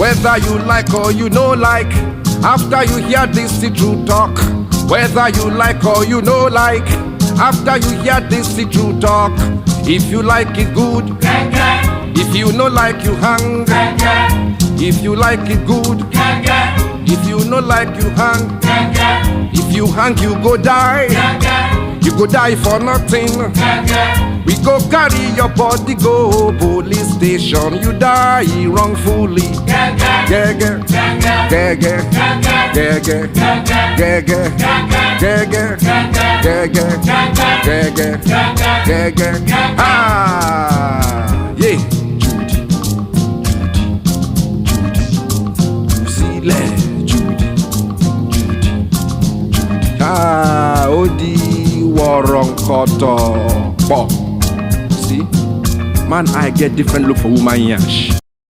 Whether you like or you no like, after you hear this the true talk. Whether you like or you no like, after you hear this the true talk. If you like it good, if you no like you hang. If you like it good, if you no like you hang. If you hang you go die, you go die for nothing. We go carry your body go police station, you die wrongfully. Gege, gege, gege, gege, gege, gege, gege, gege. Ah, yeah. Ah, Odi Waronkoto. See, man, I get different look for woman yash.